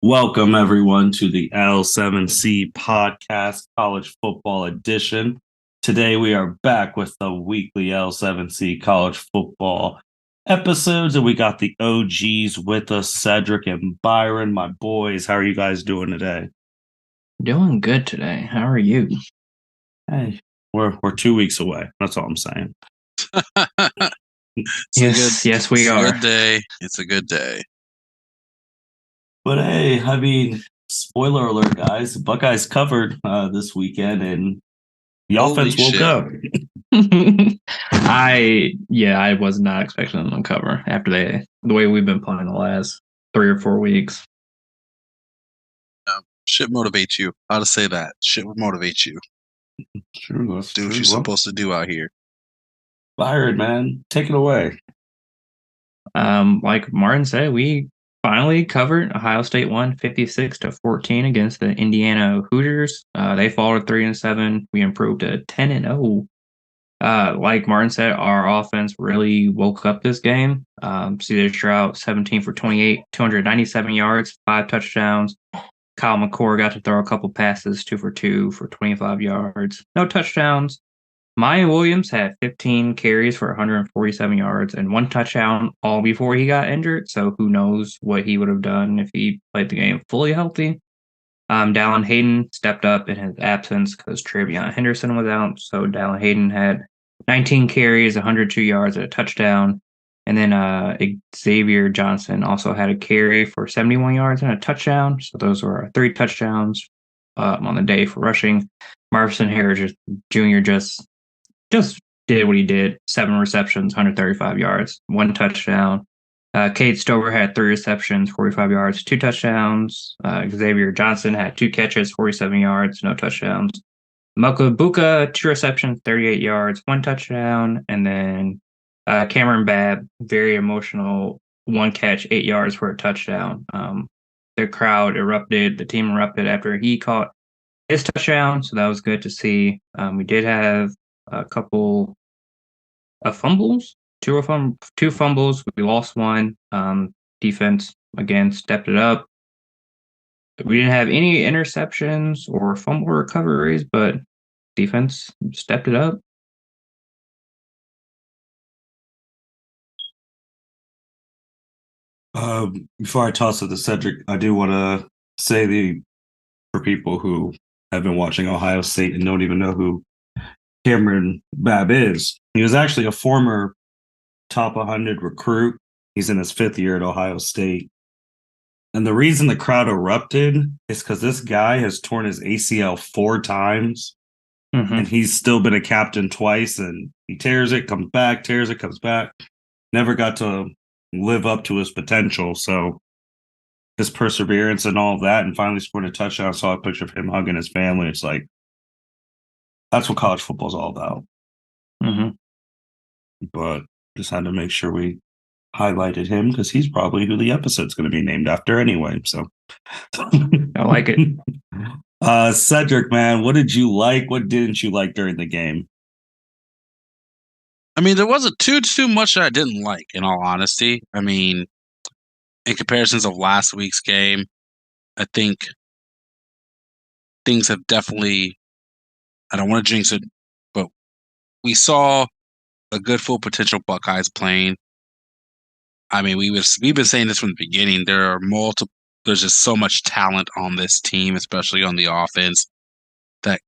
Welcome, everyone, to the L7C podcast, college football edition. Today, we are back with the weekly L7C college football episodes, and we got the OGs with us, Cedric and Byron, my boys. How are you guys doing today? Doing good today. How are you? Hey, we're 2 weeks away. That's all I'm saying. Yes, we are. It's a good day. It's a good day. But hey, I mean, spoiler alert, guys. The Buckeyes covered this weekend, and the Holy offense woke shit. up. I was not expecting them to cover after the way we've been playing the last 3 or 4 weeks. Shit motivates you. How to say that? Shit would motivate you. True, that's Do true. what you're supposed to do out here. Byron, man, take it away. Like Martin said, we finally covered. Ohio State won 56-14 against the Indiana Hoosiers. They followed 3-7. We improved to 10-0. Like Martin said, our offense really woke up this game. CJ Stroud, 17 for 28, 297 yards, 5 touchdowns. Kyle McCord got to throw a couple passes, 2 for 2 for 25 yards. No touchdowns. Maya Williams had 15 carries for 147 yards and 1 touchdown all before he got injured. So who knows what he would have done if he played the game fully healthy. Dallin Hayden stepped up in his absence because Travion Henderson was out. So Dallin Hayden had 19 carries, 102 yards, and a touchdown. And then Xavier Johnson also had a carry for 71 yards and a touchdown. So those were our 3 touchdowns on the day for rushing. Marvin Harris Jr. just did what he did. 7 receptions, 135 yards, 1 touchdown. Cade Stover had 3 receptions, 45 yards, 2 touchdowns. Xavier Johnson had 2 catches, 47 yards, no touchdowns. Moka Buka, 2 receptions, 38 yards, 1 touchdown. And then Kamryn Babb, very emotional, 1 catch, 8 yards for a touchdown. The crowd erupted. The team erupted after he caught his touchdown. So that was good to see. We did have a couple of fumbles. Two fumbles. We lost 1. Defense again stepped it up. We didn't have any interceptions or fumble recoveries, but defense stepped it up. Before I toss it to Cedric, I do want to say for people who have been watching Ohio State and don't even know who Kamryn Babb is. He was actually a former top 100 recruit. He's in his 5th year at Ohio State. And the reason the crowd erupted is because this guy has torn his ACL 4 times, and he's still been a captain twice, and he tears it, comes back, tears it, comes back. Never got to live up to his potential. So his perseverance and all of that, and finally scored a touchdown. I saw a picture of him hugging his family. It's like, that's what college football is all about. But just had to make sure we highlighted him because he's probably who the episode's going to be named after anyway. So I like it. Cedric, man, what did you like? What didn't you like during the game? I mean, there wasn't too much that I didn't like, in all honesty. I mean, in comparisons of last week's game, I think things have definitely, I don't want to jinx it, but we saw a good full potential Buckeyes playing. I mean, we've been saying this from the beginning. There's just so much talent on this team, especially on the offense, that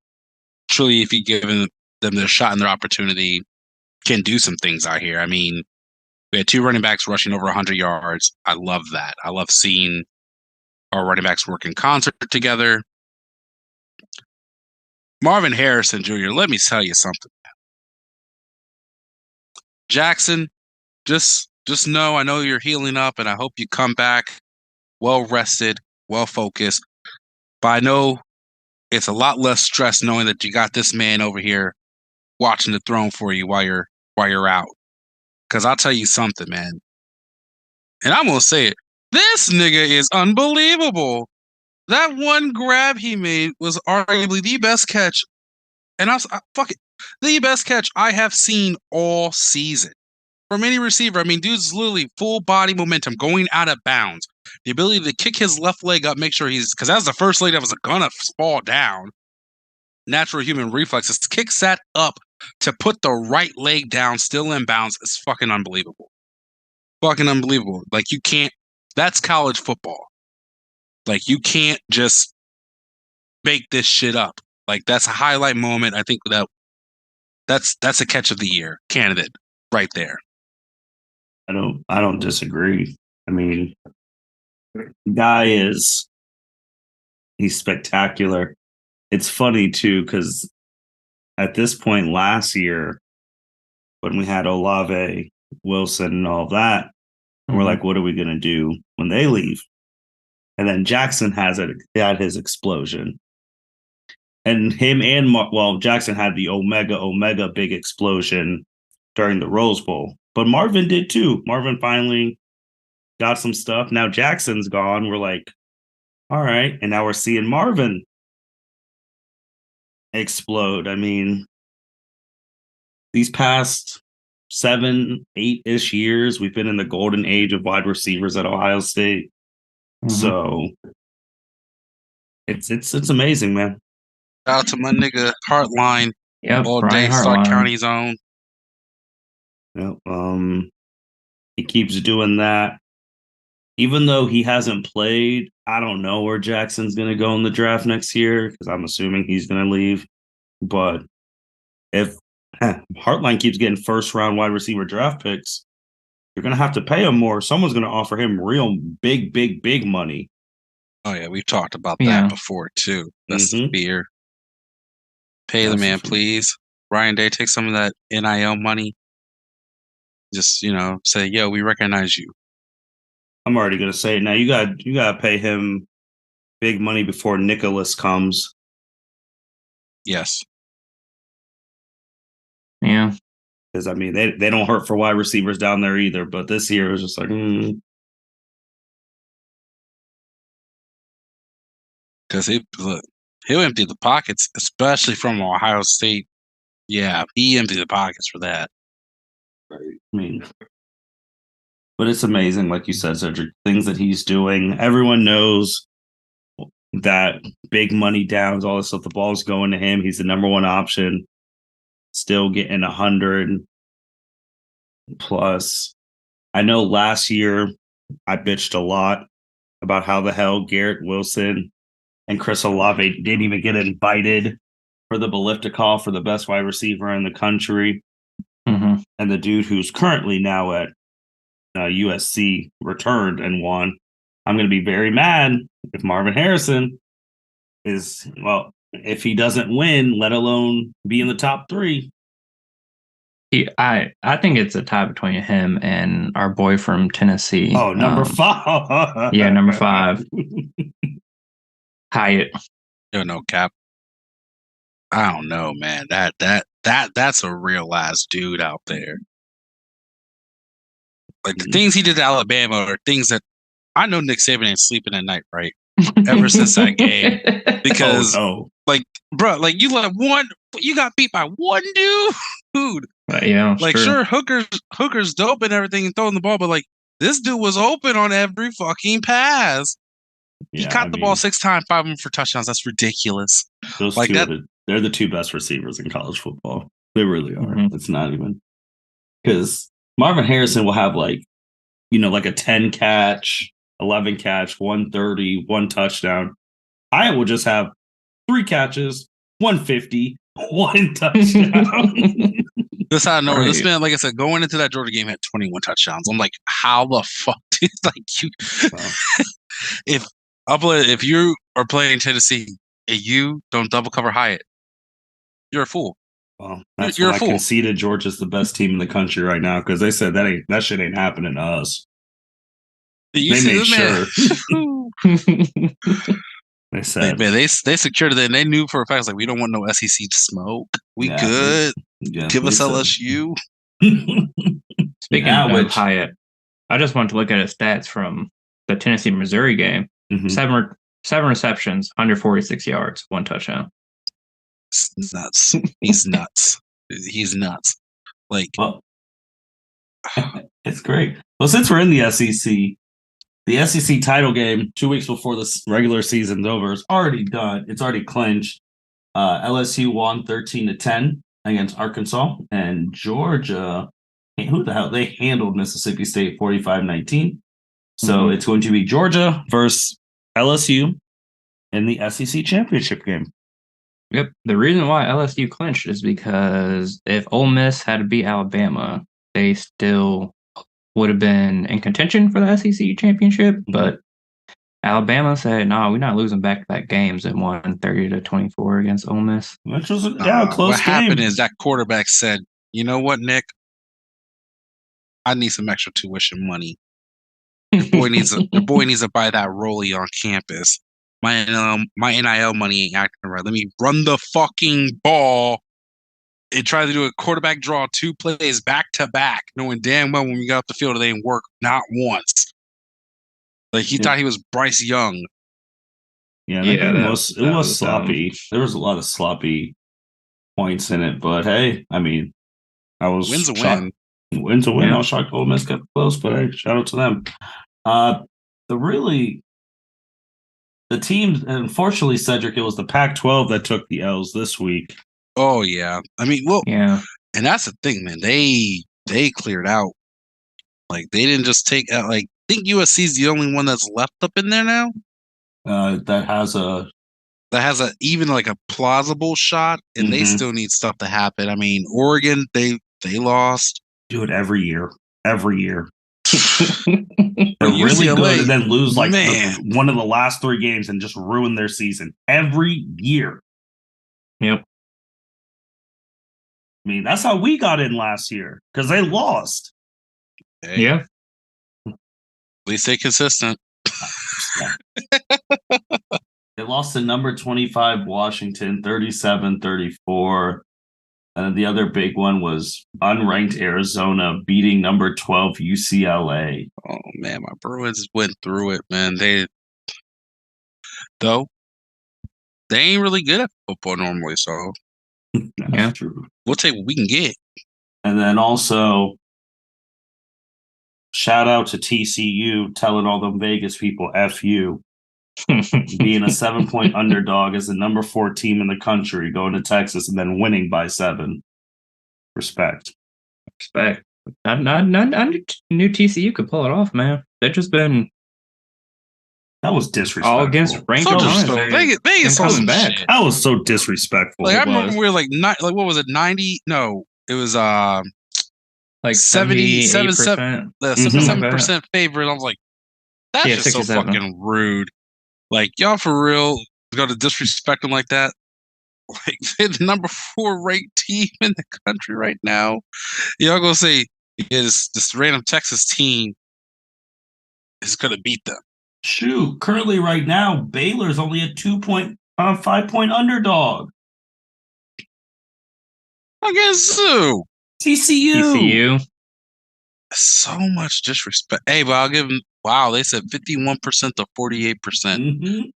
truly, if you give them their shot and their opportunity, can do some things out here. I mean, we had 2 running backs rushing over 100 yards. I love that. I love seeing our running backs work in concert together. Marvin Harrison Jr., let me tell you something. Jackson, just know, I know you're healing up, and I hope you come back well rested, well focused. But I know it's a lot less stress knowing that you got this man over here watching the throne for you while you're out. Because I'll tell you something, man. And I'm gonna say it. This nigga is unbelievable. That one grab he made was arguably the best catch, and the best catch I have seen all season. from any receiver. I mean, dude's literally full body momentum going out of bounds. The ability to kick his left leg up, make sure because that was the first leg that was gonna fall down. Natural human reflexes. Kicks that up to put the right leg down, still in bounds. It's fucking unbelievable. Fucking unbelievable. Like, you can't. That's college football. Like, you can't just make this shit up. Like, that's a highlight moment. I think that's a catch of the year candidate right there. I don't disagree. I mean, guy he's spectacular. It's funny too, because at this point last year, when we had Olave, Wilson, and all that, we're like, what are we gonna do when they leave? And then Jackson had his explosion. And him and Jackson had the Omega big explosion during the Rose Bowl. But Marvin did too. Marvin finally got some stuff. Now Jackson's gone. We're like, all right. And now we're seeing Marvin explode. I mean, these past 7, 8-ish years, we've been in the golden age of wide receivers at Ohio State. So it's amazing, man. Shout out to my nigga Heartline. Yep, all Brian day, Stark Hartline. County zone. Yep. He keeps doing that. Even though he hasn't played, I don't know where Jackson's going to go in the draft next year because I'm assuming he's going to leave. But if Heartline keeps getting first-round wide receiver draft picks, you're going to have to pay him more. Someone's going to offer him real big money. Oh, yeah, we've talked about that before, too. That's the fear. Pay the man, please. Ryan Day, take some of that NIL money. Just, say, yo, we recognize you. I'm already going to say it now. You got to pay him big money before Nicholas comes. Yes. Yeah. Because, I mean, they don't hurt for wide receivers down there either. But this year it was just like, Because he'll empty the pockets, especially from Ohio State. Yeah, he emptied the pockets for that. Right. I mean, but it's amazing, like you said, Cedric, things that he's doing. Everyone knows that big money downs, all this stuff, the ball's going to him. He's the number one option. Still getting 100 plus. I know last year I bitched a lot about how the hell Garrett Wilson and Chris Olave didn't even get invited for the Biletnikoff for the best wide receiver in the country. And the dude who's currently now at USC returned and won. I'm going to be very mad if Marvin Harrison if he doesn't win, let alone be in the top 3. I think it's a tie between him and our boy from Tennessee. Oh, number 5. Yeah, number 5. Hyatt. No cap. I don't know, man. That's a real ass dude out there. Like, the things he did to Alabama are things that I know Nick Saban ain't sleeping at night, right? Ever since that game. Because, bro, you got beat by one dude. Yeah, like, sure, Hooker's dope and everything and throwing the ball, but, like, this dude was open on every fucking pass. He caught the ball 6 times, 5 of them for touchdowns. That's ridiculous. Those like two they're the 2 best receivers in college football. They really are. It's not even because Marvin Harrison will have like a 10 catch, 11 catch, 130, 1 touchdown. I will just have 3 catches, 150, 1 touchdown. This out of nowhere. This man, like I said, going into that Georgia game had 21 touchdowns. I'm like, how the fuck did if you are playing Tennessee and you don't double cover Hyatt, you're a fool. Well, that's why I conceded Georgia's the best team in the country right now because they said that shit ain't happening to us. They made sure. They said, man, they secured it and they knew for a fact, like, we don't want no SEC smoke. We good. Give us LSU. Speaking of Hyatt, I just want to look at his stats from the Tennessee-Missouri game. 7 receptions, 146 yards, 1 touchdown. It's nuts. He's nuts. He's nuts. Like, It's great. Well, since we're in the SEC title game 2 weeks before the regular season's over is already done. It's already clinched. LSU won 13-10 against Arkansas, and Georgia. Who the hell? They handled Mississippi State 45-19. So it's going to be Georgia versus LSU in the SEC championship game. Yep. The reason why LSU clinched is because if Ole Miss had to beat Alabama, they still would have been in contention for the SEC championship. But Alabama said, "No, we're not losing back-to-back games," and won 30-24 against Ole Miss. Which was a close what game. happened is that quarterback said, "You know what, Nick? I need some extra tuition money. Your boy needs to buy that rollie on campus. My NIL money ain't acting right. Let me run the fucking ball and try to do a quarterback draw 2 plays back to back, knowing damn well when we got off the field it ain't work not once. Like he thought he was Bryce Young." Yeah, that was sloppy. There was a lot of sloppy points in it, but hey, I mean, I was Win's a shocked. win. Win's a win. I was shocked Ole Miss kept close, but hey, shout out to them. The team, unfortunately, Cedric, it was the Pac-12 that took the L's this week. Oh yeah, I mean, well, yeah, and that's the thing, man. They cleared out. Like they didn't just take out. Like I think USC is the only one that's left up in there now. That has even like a plausible shot, and they still need stuff to happen. I mean, Oregon, they lost. Do it every year. They're really good and then lose like one of the last 3 games and just ruin their season every year. Yep. I mean, that's how we got in last year because they lost. Hey, yeah. At least stay consistent. They lost to number 25 Washington 37-34. And the other big one was unranked Arizona beating number 12 UCLA. Oh man, my Bruins went through it, man. They ain't really good at football normally, so that's true. We'll take what we can get. And then also, shout out to TCU telling all them Vegas people F you. Being a 7-point underdog as the number 4 team in the country, going to Texas and then winning by 7. Respect. Not new TCU could pull it off, man. They've just been that was disrespectful. All against ranked opponents. Vegas coming back. That was so disrespectful. Like I remember we were like what was it, 90? No, it was like 77%. The 77% favorite. I was like, that's just so fucking rude. Like, y'all for real going to disrespect them like that? Like, they're the number 4 ranked team in the country right now. Y'all gonna say this random Texas team is gonna beat them? Shoot, currently right now, Baylor's only a 5-point underdog. Against who? TCU. So much disrespect. Hey, but I'll give them. Wow, they said 51% to 48%.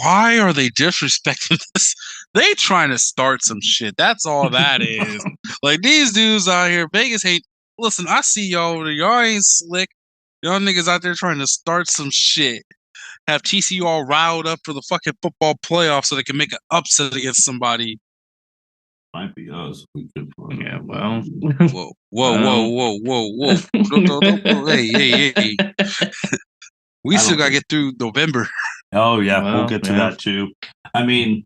Why are they disrespecting this? They trying to start some shit. That's all that is. Like these dudes out here, Vegas hate. Listen, I see y'all over there. Y'all ain't slick. Y'all niggas out there trying to start some shit. Have TCU all riled up for the fucking football playoff so they can make an upset against somebody. Might be us. Yeah, well. Whoa. Hey. We still got to get through November. Oh, yeah. We'll get to that, too. I mean,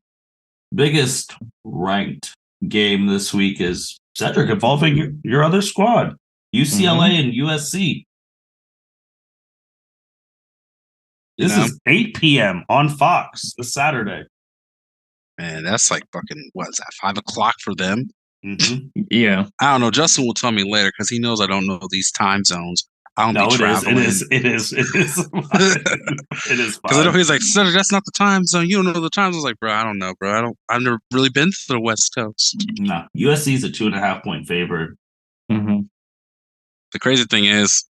biggest ranked game this week is Cedric involving your other squad, UCLA and USC. This is 8 p.m. on Fox this Saturday. Man, that's like fucking, what is that, 5 o'clock for them? Yeah. I don't know. Justin will tell me later because he knows I don't know these time zones. I don't be traveling. It is. It is because I know he's like, Cedric, that's not the time zone. You don't know the time zone. I was like, bro, I don't know, bro. I've never really been to the West Coast. No, USC is a 2.5-point favorite. The crazy thing is,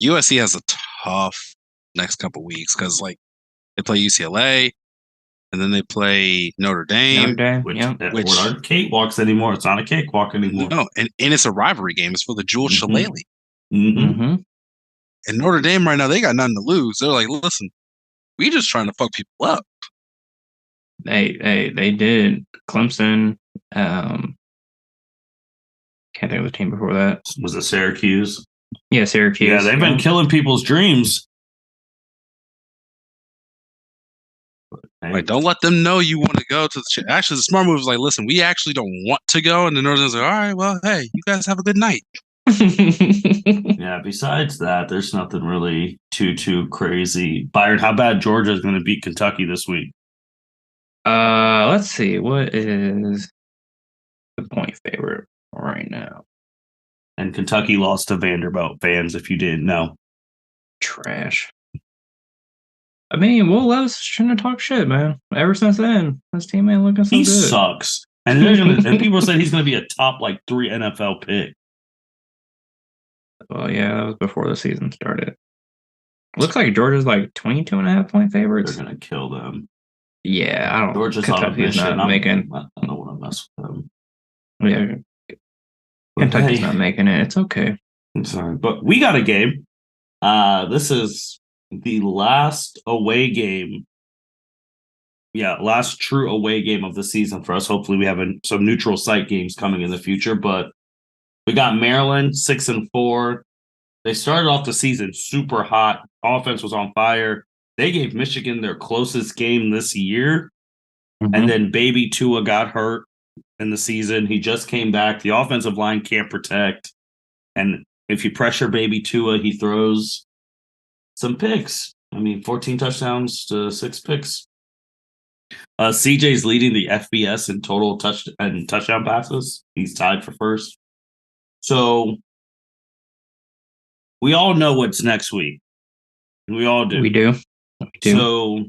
USC has a tough next couple weeks because like they play UCLA, and then they play Notre Notre Dame. Dame. Which Yeah. Which- aren't cakewalks anymore. It's not a cakewalk anymore. No, and it's a rivalry game. It's for the Jewel Mhm. Shillelagh. Mm-hmm. Mm-hmm. And Notre Dame right now, they got nothing to lose. They're like, listen, we just trying to fuck people up. They did. Clemson. Can't think of the team before that. Was it Syracuse? Yeah, Syracuse. Yeah, they've been killing people's dreams. Hey, Like, don't let them know you want to go to the. Actually, the smart move is like, listen, we actually don't want to go, and the Notre Dame's like, all right, well, hey, you guys have a good night. yeah, besides that, there's nothing really too crazy. Byron, how bad Georgia is going to beat Kentucky this week? Let's see. What is the point favorite right now? And Kentucky lost to Vanderbilt, fans, if you didn't know. Trash. I mean, Will Levis shouldn't have talked shit, man. Ever since then, this team ain't looking so He good. sucks. And they're and people said he's going to be a top 3 NFL pick. Well, yeah, that was before the season started. Looks like Georgia's 22.5-point They're favorites. going to kill them. Yeah, I don't. Georgia's on a Kentucky's mission. not making. I don't want to mess with them. Yeah, But Kentucky's hey, not making it. It's okay. I'm sorry, but we got a game. This is the last away game. Yeah, last true away game of the season for us. Hopefully, we have some neutral site games coming in the future. But we got Maryland 6-4. They started off the season super hot. Offense was on fire. They gave Michigan their closest game this year, and then Baby Tua got hurt in the season. He just came back. The offensive line can't protect, and if you pressure Baby Tua, he throws some picks. I mean, 14 touchdowns to 6 picks. CJ's leading the FBS in total touchdown passes. He's tied for first. So we all know what's next week. We all do. We do. So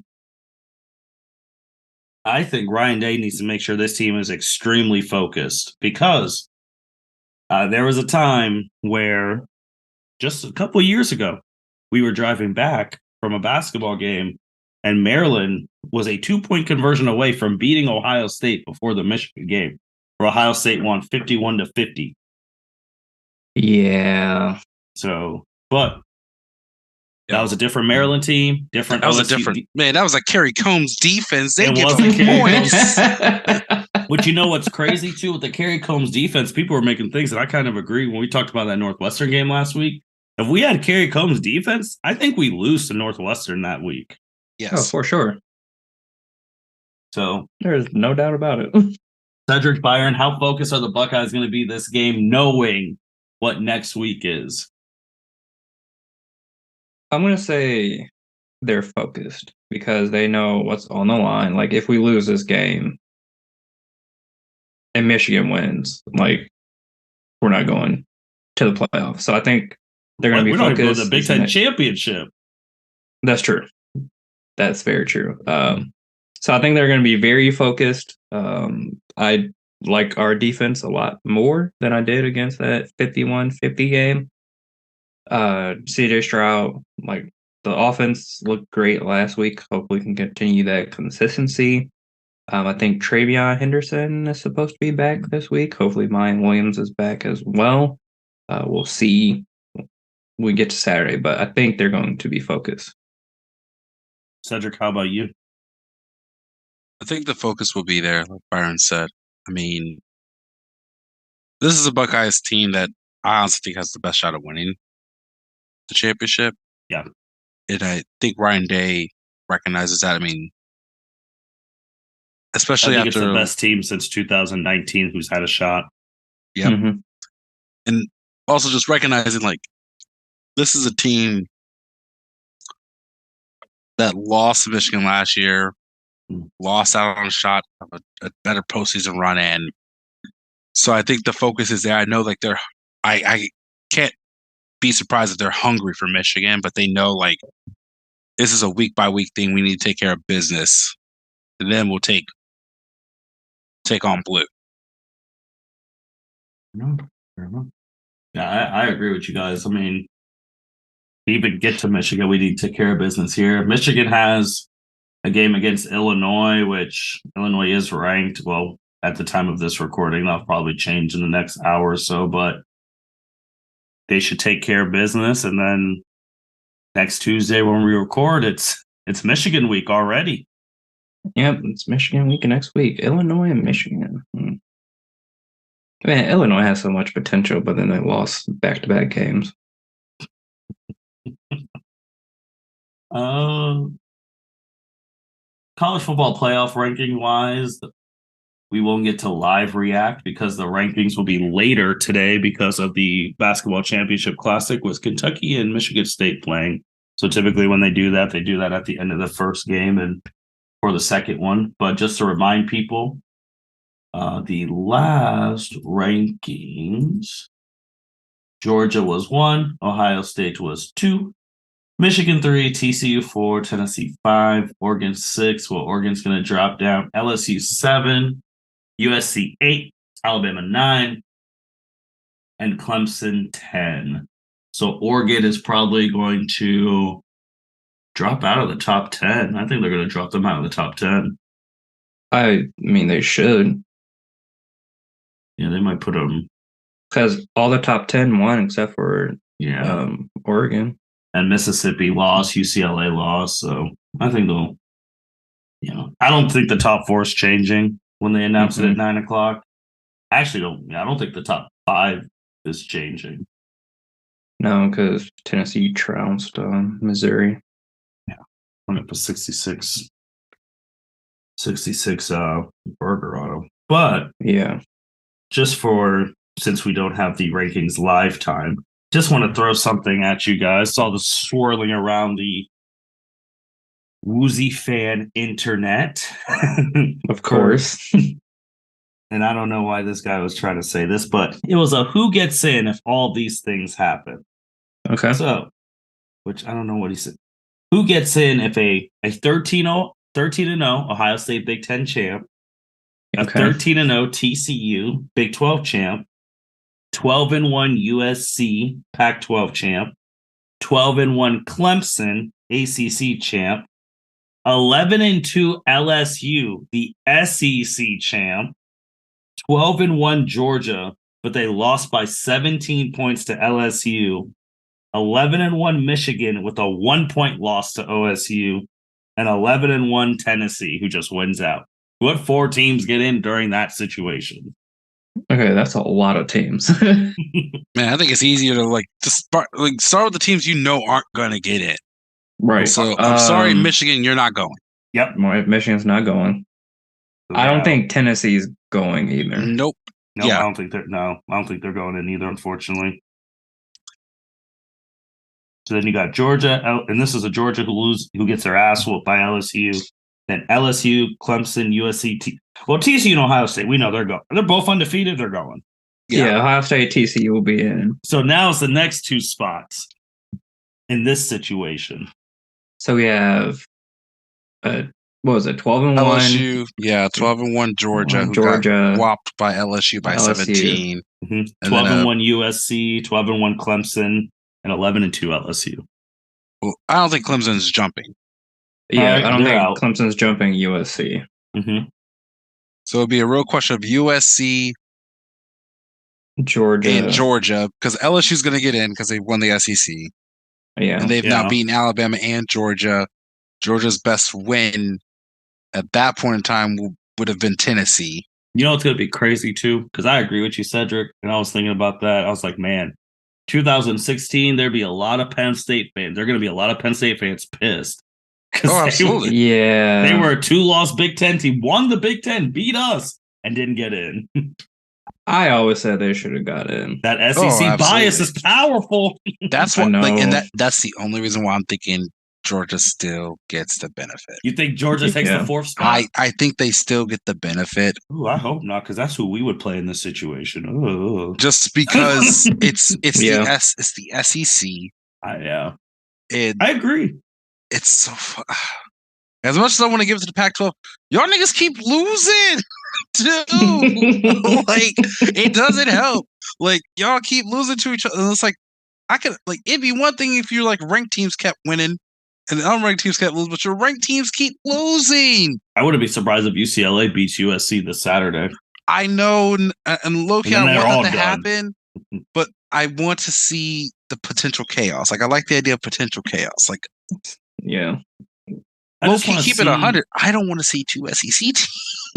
I think Ryan Day needs to make sure this team is extremely focused because there was a time where just a couple of years ago, we were driving back from a basketball game and Maryland was a 2-point conversion away from beating Ohio State before the Michigan game, where Ohio State won 51-50. Yeah. So, but that was a different Maryland team, different. That was OSU a different man. That was a Kerry Combs defense. They It give wasn't them Kerry points. But you know what's crazy too with the Kerry Combs defense? People were making things that I kind of agree when we talked about that Northwestern game last week. If we had Kerry Combs defense, I think we lose to Northwestern that week. Yes, Oh, for sure. So There's no doubt about it. Cedric, Byron, how focused are the Buckeyes going to be this game, knowing what next week is? I'm going to say they're focused because they know what's on the line. Like, if we lose this game and Michigan wins, we're not going to the playoffs. So I think they're going to be We're not going to focused. the Big Ten championship. That's true. That's very true. So I think they're going to be very focused. I like our defense a lot more than I did against that 51-50 game. CJ Stroud, the offense looked great last week. Hopefully we can continue that consistency. I think Travion Henderson is supposed to be back this week. Hopefully Mayan Williams is back as well. We'll see when we get to Saturday, but I think they're going to be focused. Cedric, how about you? I think the focus will be there, like Byron said. I mean, this is a Buckeyes team that I honestly think has the best shot at winning the championship. Yeah. And I think Ryan Day recognizes that. I mean, especially I think after it's the best team since 2019 who's had a shot. Yep. Mm-hmm. And also just recognizing this is a team that lost to Michigan last year, lost out on a shot of a better postseason run, and so I think the focus is there. I know I can't be surprised that they're hungry for Michigan, but they know this is a week by week thing. We need to take care of business, and then we'll take on blue. Yeah, I agree with you guys. I mean, to even get to Michigan, we need to take care of business here. Michigan has a game against Illinois, which Illinois is ranked. Well, at the time of this recording, that'll probably change in the next hour or so, but they should take care of business. And then next Tuesday when we record, it's Michigan week already. Yep, it's Michigan week next week. Illinois and Michigan. Man, Illinois has so much potential, but then they lost back-to-back games. College football playoff ranking wise, we won't get to live react because the rankings will be later today because of the basketball championship classic with Kentucky and Michigan State playing. So typically when they do that at the end of the first game and for the second one. But just to remind people, the last rankings, Georgia was 1, Ohio State was 2, Michigan 3, TCU 4, Tennessee 5, Oregon 6. Well, Oregon's going to drop down. LSU 7, USC 8, Alabama 9, and Clemson 10. So Oregon is probably going to drop out of the top 10. I think they're going to drop them out of the top 10. I mean, they should. Yeah, they might put them. Because all the top 10 won except for Oregon. And Mississippi lost, UCLA lost. So I think they'll, I don't think the top 4 is changing when they announce it at 9 o'clock. I don't think the top 5 is changing. No, because Tennessee trounced Missouri. Yeah. Went up a 66 burger on them. But yeah, since we don't have the rankings live time, just want to throw something at you guys. Saw this swirling around the Woozy fan internet. Of course. And I don't know why this guy was trying to say this, but it was a who gets in if all these things happen. Okay. So, which I don't know what he said. Who gets in if a 13-0 Ohio State Big Ten champ, a 13-0 TCU Big 12 champ, 12-1 USC Pac-12 champ, 12-1 Clemson ACC champ, 11-2 LSU the SEC champ, 12-1 Georgia, but they lost by 17 points to LSU, 11-1 Michigan with a 1-point loss to OSU, and 11-1 Tennessee, who just wins out. What 4 teams get in during that situation? Okay, that's a lot of teams. Man, I think it's easier to start with the teams aren't going to get in. Right. So I'm sorry, Michigan, you're not going. Yep. Michigan's not going. I don't think Tennessee's going either. Nope. Yeah. I don't think they're going in either, unfortunately. So then you got Georgia, and this is a Georgia who gets their ass whooped by LSU. Then LSU, Clemson, USC, TCU and Ohio State. We know they're going. They're both undefeated. They're going. Yeah, Ohio State, TCU will be in. So now it's the next 2 spots in this situation. So we have, what was it, 12-1? LSU, 12-1 Georgia, who got whopped by LSU by 17. 12-1 USC, 12-1 Clemson, and 11-2 LSU. Well, I don't think Clemson's jumping. Yeah, I don't think Clemson's jumping USC. Mm-hmm. So it'd be a real question of USC, Georgia, because LSU's going to get in because they won the SEC. Yeah, and they've now beaten Alabama and Georgia. Georgia's best win at that point in time would have been Tennessee. You know, it's going to be crazy too, because I agree with you, Cedric. And I was thinking about that. I was like, man, 2016, there'd be a lot of Penn State fans. There are going to be a lot of Penn State fans pissed. Oh, absolutely. They were a 2-loss Big Ten team, won the Big Ten, beat us, and didn't get in. I always said they should have got in. That SEC bias is powerful. That's what, that's the only reason why I'm thinking Georgia still gets the benefit. You think Georgia takes the 4th spot? I think they still get the benefit. Ooh, I hope not, because that's who we would play in this situation. Ooh. Just because it's the SEC. I agree. It's so as much as I want to give it to the Pac-12, y'all niggas keep losing. Dude, it doesn't help. Y'all keep losing to each other. And it's it'd be one thing if ranked teams kept winning And the unranked teams can't lose, but your ranked teams keep losing. I wouldn't be surprised if UCLA beats USC this Saturday. I know, and low-key, And then I they're want all that to done. happen, but I want to see the potential chaos. Like, I like the idea of potential chaos. Like, Yeah. low-key, keep it 100. I don't want to see two SEC teams.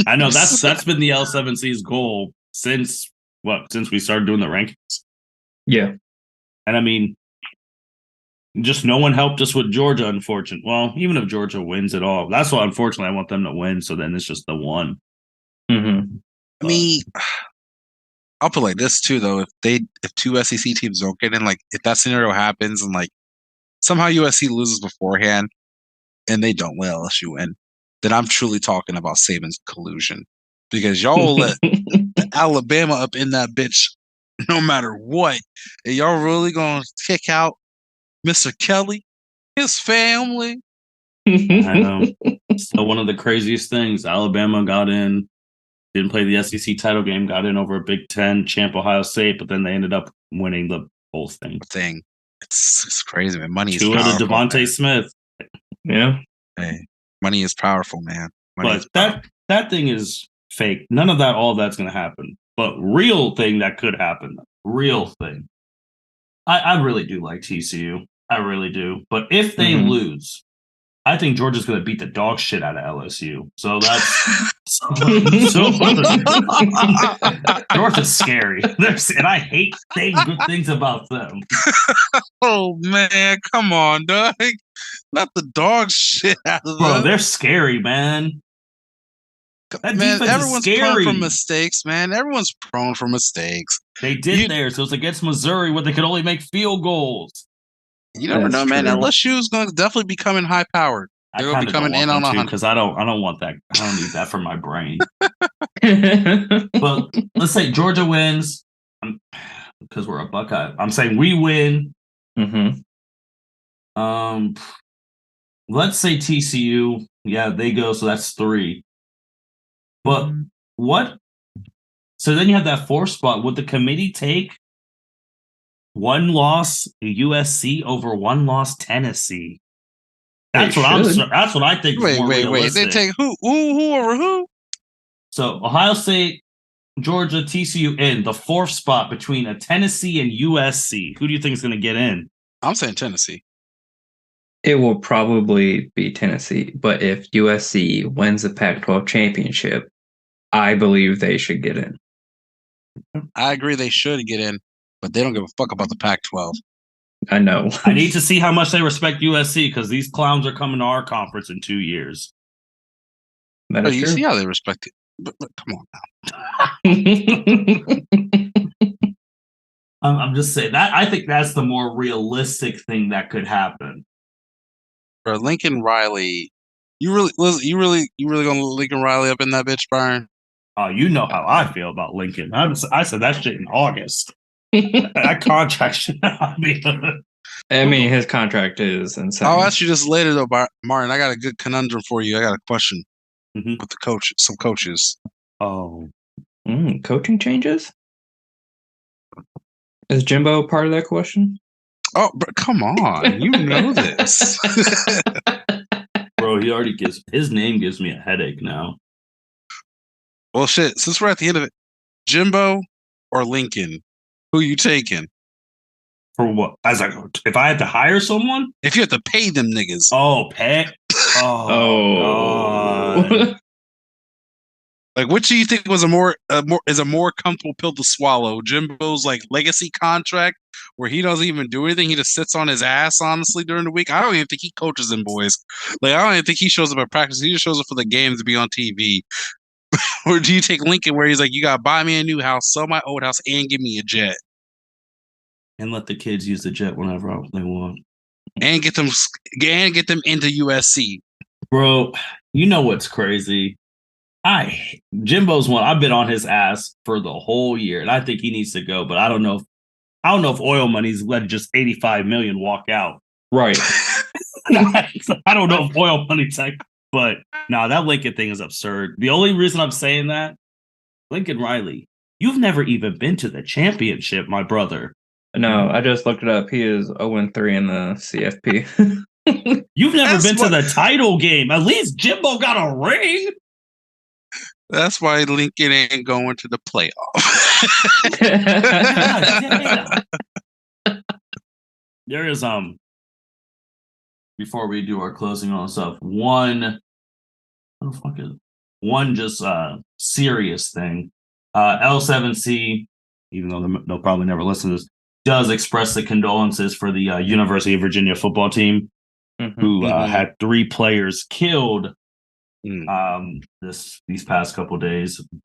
I know that's been the L7C's goal since we started doing the rankings. Yeah. And I mean, just no one helped us with Georgia, unfortunately. Well, even if Georgia wins it all, that's why, unfortunately, I want them to win. So then it's just the one. Mm-hmm. I mean, I'll put like this too, though. If two SEC teams don't get in, like if that scenario happens and like somehow USC loses beforehand and they don't let LSU win, then I'm truly talking about Saban's collusion, because y'all will let Alabama up in that bitch no matter what, and y'all really gonna kick out Mr. Kelly, his family. I know. So one of the craziest things, Alabama got in, didn't play the SEC title game, got in over a Big Ten champ Ohio State, but then they ended up winning the whole thing. It's crazy, man. Money is Two powerful. to Devontae Smith. Yeah. Hey, money is powerful, man. But that thing is fake. None of that, all of that's going to happen. But real thing that could happen, real thing. I really do like TCU. I really do. But if they lose, I think Georgia's going to beat the dog shit out of LSU. So that's Georgia's scary. And I hate saying good things about them. Oh man, come on, dog! Not the dog shit out of them. Bro, they're scary, man. That man, everyone's prone for mistakes, man. Everyone's prone for mistakes. They did theirs. It was against Missouri where they could only make field goals. You never know, man. LSU is going to definitely be coming high powered. They're going to be coming in on 100 because I don't want that. I don't need that for my brain. But let's say Georgia wins because we're a Buckeye. I'm saying we win. Mm-hmm. Let's say TCU. Yeah, they go. So that's 3. But what? So then you have that 4th spot. Would the committee take 1 loss USC over 1 loss Tennessee? That's what I think. Wait. They take who over who? So Ohio State, Georgia, TCU in the 4th spot between a Tennessee and USC. Who do you think is going to get in? I'm saying Tennessee. It will probably be Tennessee, but if USC wins the Pac-12 championship, I believe they should get in. I agree they should get in, but they don't give a fuck about the Pac-12. I know. I need to see how much they respect USC because these clowns are coming to our conference in 2 years. You see how they respect it. But come on now. I'm just saying that I think that's the more realistic thing that could happen. For Lincoln Riley, you really gonna Lincoln Riley up in that bitch, Byron? Oh, you know how I feel about Lincoln. I said that shit in August. That contract should not be. I mean, his contract is insane. I'll ask you this later, though, Martin. I got a good conundrum for you. I got a question with some coaches. Oh, coaching changes? Is Jimbo part of that question? Oh, but come on, you know this, bro. His name gives me a headache now. Well, shit. Since we're at the end of it, Jimbo or Lincoln, who you taking? For what? If I had to hire someone, if you had to pay them niggas. Oh, pay. Oh. God. Like, which do you think was a more comfortable pill to swallow? Jimbo's like legacy contract, where he doesn't even do anything; he just sits on his ass, honestly, during the week. I don't even think he coaches them boys. Like, I don't even think he shows up at practice. He just shows up for the games to be on TV. Or do you take Lincoln, where he's like, you gotta buy me a new house, sell my old house, and give me a jet, and let the kids use the jet whenever they want, and get them into USC, bro? You know what's crazy? Jimbo's one. I've been on his ass for the whole year, and I think he needs to go. But I don't know if oil money's let just 85 million walk out. Right. I don't know if oil money's like, but no, that Lincoln thing is absurd. The only reason I'm saying that, Lincoln Riley, you've never even been to the championship, my brother. No, I just looked it up. He is 0-3 in the CFP. You've never That's been to the title game. At least Jimbo got a ring. That's why Lincoln ain't going to the playoff. God damn. There is before we do our closing on stuff, one just serious thing. L7C, even though they'll probably never listen to this, does express the condolences for the University of Virginia football team who had 3 players killed these past couple days in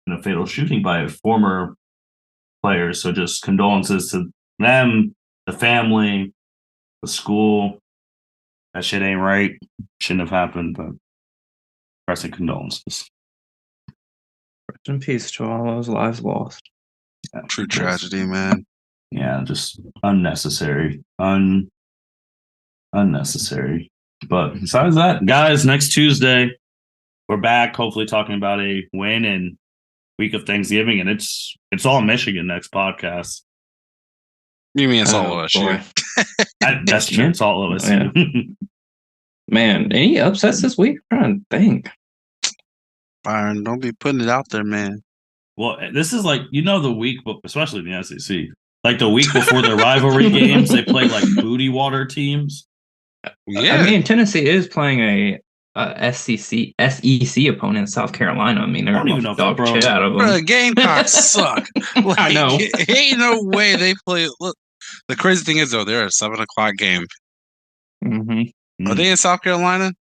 a fatal shooting by a former player. So just condolences to them, the family, the school. That shit ain't right. Shouldn't have happened, but expressing condolences. Rest in peace to all those lives lost. Yeah, true tragedy, man. Yeah, just unnecessary. Unnecessary. But besides that, guys, next Tuesday, we're back, hopefully talking about a win and week of Thanksgiving, and it's all Michigan next podcast. You mean it's all OSU? That's true. It's all OSU. Yeah. Man, any upsets this week? I'm trying to think. Byron, don't be putting it out there, man. Well, this is like, the week, especially in the SEC, like the week before the rivalry games, they play like booty water teams. Yeah. I mean, Tennessee is playing a SEC opponent in South Carolina. I mean, they're going to dog shit out of them. Bro, Gamecocks suck. Like, I know. Ain't no way they play. Look, the crazy thing is, though, they're a 7:00 game. Mm-hmm. Are they in South Carolina?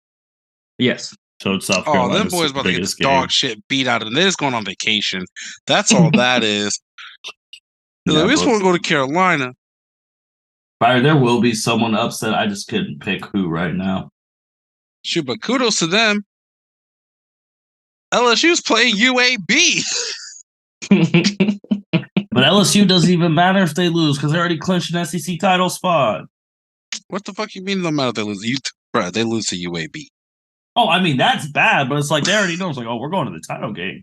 Yes. So it's South Carolina. Oh, them boys about to get this dog shit beat out of them. They're just going on vacation. That's all that is. Like, we just want to go to Carolina. Byron, there will be someone upset. I just couldn't pick who right now. Shoot, but kudos to them. LSU's playing UAB. But LSU doesn't even matter if they lose because they already clinched an SEC title spot. What the fuck you mean? No matter if they lose, bro, they lose to UAB. Oh, I mean that's bad, but it's like they already know. It's like, oh, we're going to the title game.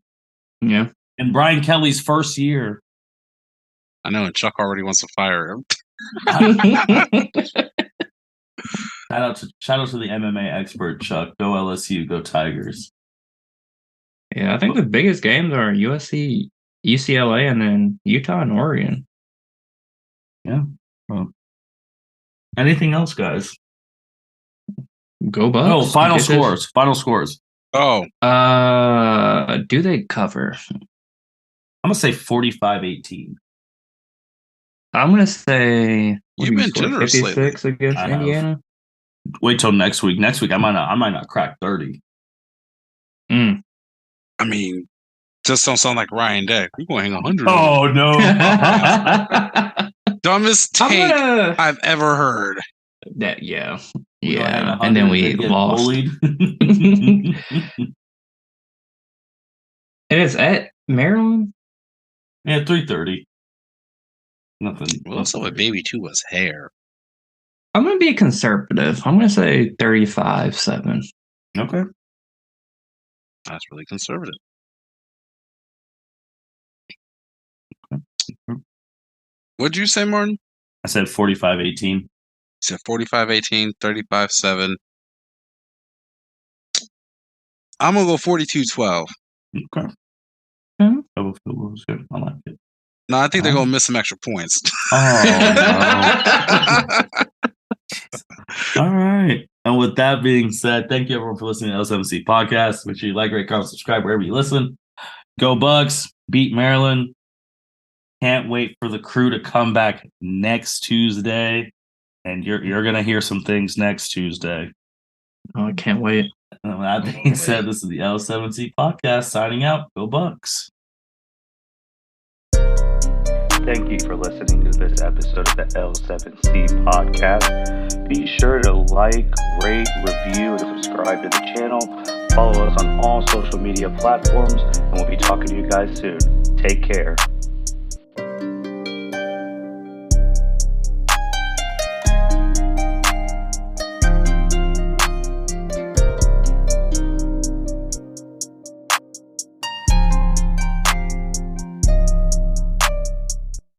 Yeah. And Brian Kelly's first year. I know, and Chuck already wants to fire him. Shout out to the MMA expert Chuck. Go LSU, go Tigers. Yeah, I think the biggest games are USC, UCLA, and then Utah and Oregon. Yeah. Well, anything else, guys? Go Bucks. Oh, final scores. Final scores. Oh. Do they cover? I'm going to say 45-18. I'm going to say you've been generous 56 lately. against Indiana. Wait till next week. Next week I might not crack 30. I mean, just don't sound like Ryan Day. You're going to hang 100. Oh no. Dumbest take I've ever heard. That yeah. And then we lost. And it's at Maryland? Yeah, 3:30. Nothing. Well, also what Baby 2 was hair. I'm going to be conservative. I'm going to say 35-7. Okay. That's really conservative. What'd you say, Martin? I said 45-18. You said 45-18, 35-7. I'm going to go 42-12. Okay. Double field goal was good. I like it. No, I think they're going to miss some extra points. Oh, no. All right. And with that being said, thank you everyone for listening to L7C Podcast. Make sure you like, rate, comment, subscribe wherever you listen. Go Bucks. Beat Maryland. Can't wait for the crew to come back next Tuesday. And you're going to hear some things next Tuesday. Oh, I can't wait. And with that being said, this is the L7C Podcast signing out. Go Bucks. Thank you for listening to this episode of the L7C Podcast. Be sure to like, rate, review, and subscribe to the channel. Follow us on all social media platforms, and we'll be talking to you guys soon. Take care.